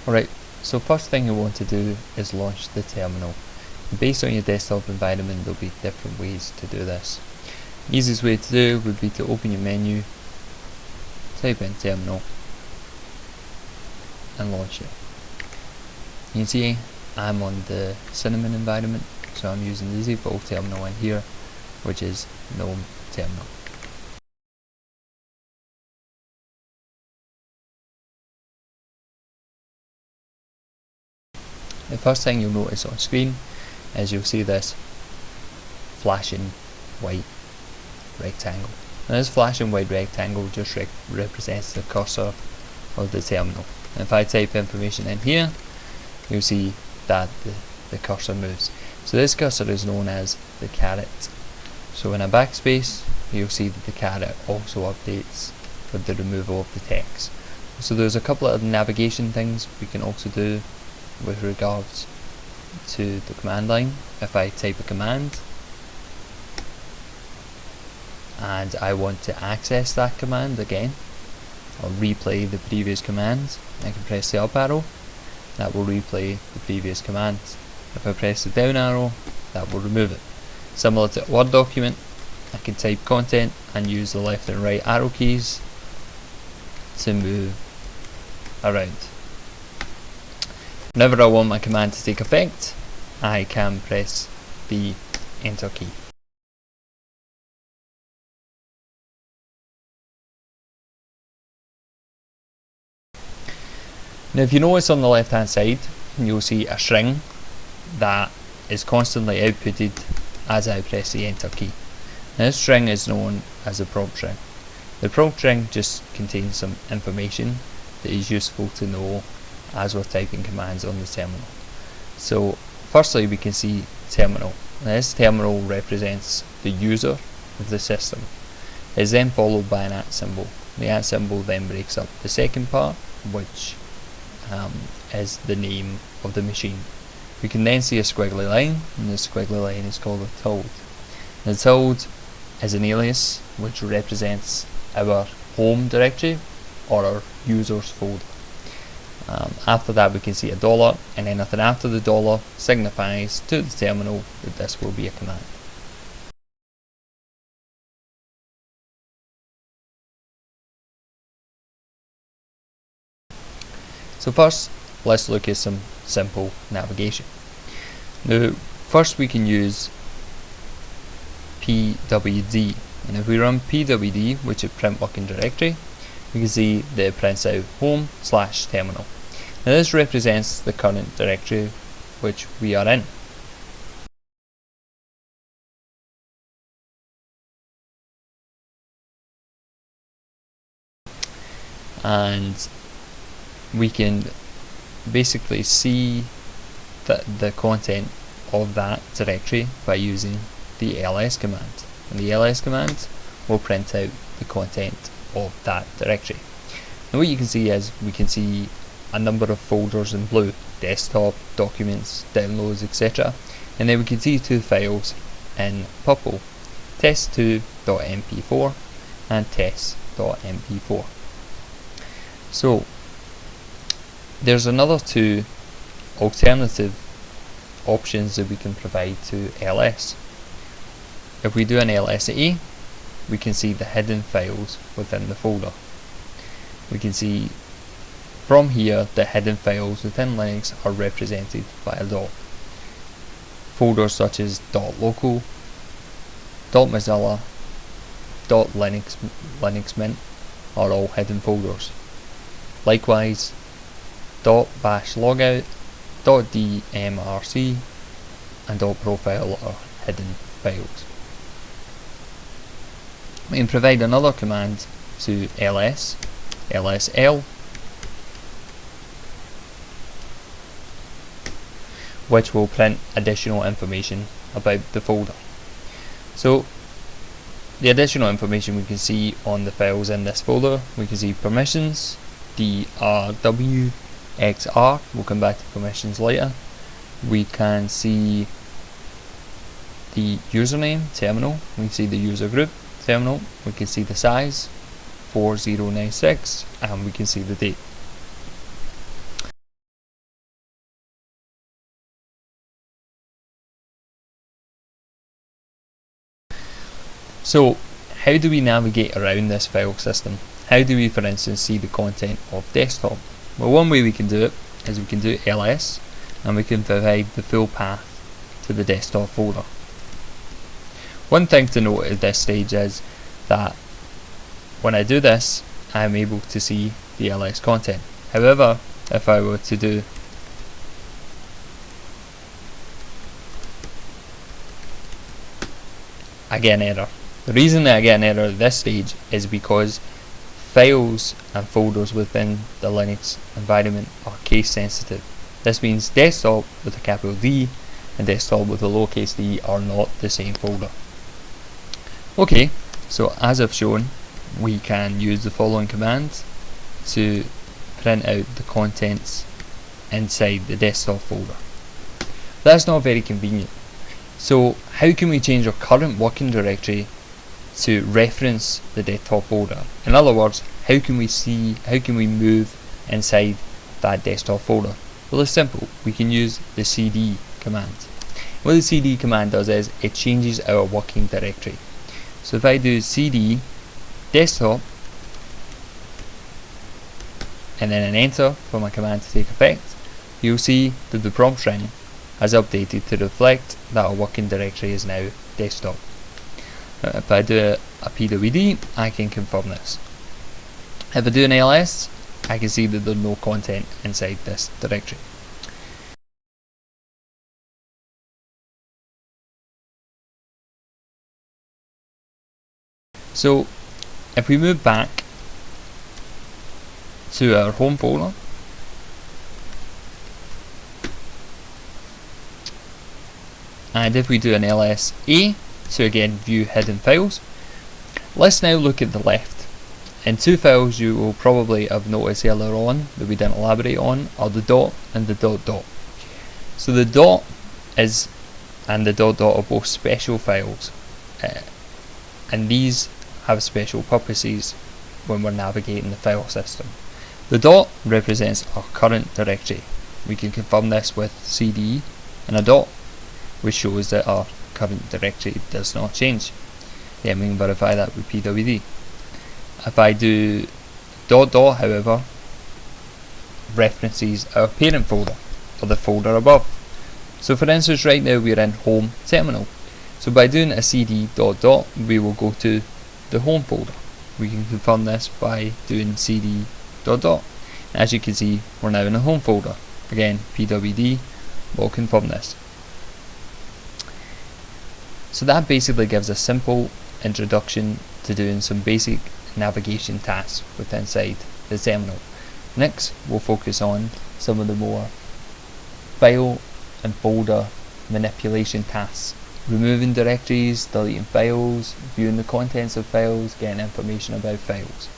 Alright, so first thing you want to do is launch the terminal. Based on your desktop environment, there'll be different ways to do this. The easiest way to do would be to open your menu, type in terminal, and launch it. You can see I'm on the Cinnamon environment, so I'm using the default terminal in here, which is GNOME terminal. The first thing you'll notice on screen is you'll see this flashing white rectangle. Now this flashing white rectangle just represents the cursor of the terminal. And if I type information in here, you'll see that the cursor moves. So this cursor is known as the caret. So in a backspace, you'll see that the caret also updates with the removal of the text. So there's a couple of navigation things we can also do with regards to the command line. If I type a command and I want to access that command again, I'll replay the previous command. I can press the up arrow, that will replay the previous command. If I press the down arrow, that will remove it. Similar to a Word document, I can type content and use the left and right arrow keys to move around. Whenever I want my command to take effect, I can press the enter key. Now if you notice on the left hand side, you'll see a string that is constantly outputted as I press the enter key. Now this string is known as a prompt string. The prompt string just contains some information that is useful to know as we're typing commands on the terminal. So firstly we can see terminal. Now this terminal represents the user of the system. It is then followed by an @ symbol. The @ symbol then breaks up the second part, which is the name of the machine. We can then see a squiggly line, and this squiggly line is called a tilde. The tilde is an alias which represents our home directory or our users folder. After that we can see a dollar, and anything after the dollar signifies to the terminal that this will be a command. So first, let's look at some simple navigation. Now, first we can use pwd, and if we run pwd, which is print working directory, we can see that it prints out home/terminal. Now this represents the current directory which we are in. And we can basically see the content of that directory by using the ls command. And the ls command will print out the content of that directory. Now what you can see is we can see a number of folders in blue: desktop, documents, downloads, etc. And then we can see two files in purple: test2.mp4 and test.mp4. So there's another two alternative options that we can provide to ls. If we do an lsa, we can see the hidden files within the folder. We can see from here the hidden files within Linux are represented by a dot. Folders such as .local, .mozilla, .linux mint are all hidden folders. Likewise, .bash logout, .dmrc and .profile are hidden files. We can provide another command to lsl, which will print additional information about the folder. So the additional information we can see on the files in this folder, we can see permissions, drw, xr, we'll come back to permissions later. We can see the username, terminal, we can see the user group, terminal, we can see the size, 4096, and we can see the date. So how do we navigate around this file system? How do we, for instance, see the content of desktop? Well, one way we can do it is we can do ls, and we can provide the full path to the desktop folder. One thing to note at this stage is that when I do this, I'm able to see the ls content. However, if I were to do I get an error. The reason that I get an error at this stage is because files and folders within the Linux environment are case sensitive. This means desktop with a capital D and desktop with a lowercase d are not the same folder. Okay, so as I've shown, we can use the following command to print out the contents inside the desktop folder. That's not very convenient. So how can we change our current working directory to reference the desktop folder? In other words, how can we move inside that desktop folder? Well, it's simple. We can use the cd command. What the cd command does is it changes our working directory. So if I do cd desktop and then an enter for my command to take effect, you'll see that the prompt string has updated to reflect that our working directory is now desktop. If I do a pwd, I can confirm this. If I do an ls, I can see that there's no content inside this directory. So if we move back to our home folder, and if we do an LSA to again view hidden files, let's now look at the left. In two files you will probably have noticed earlier on that we didn't elaborate on are the dot and the dot dot. So the dot is and the dot dot are both special files, and these have special purposes when we're navigating the file system. The dot represents our current directory. We can confirm this with cd and a dot, which shows that our current directory does not change. Then we can verify that with pwd. If I do dot dot, however, references our parent folder or the folder above. So for instance, right now we're in home terminal. So by doing a cd dot dot, we will go to the home folder. We can confirm this by doing cd dot dot. As you can see, we're now in the home folder. Again, pwd will confirm this. So that basically gives a simple introduction to doing some basic navigation tasks with inside the terminal. Next, we'll focus on some of the more file and folder manipulation tasks. Removing directories, deleting files, viewing the contents of files, getting information about files.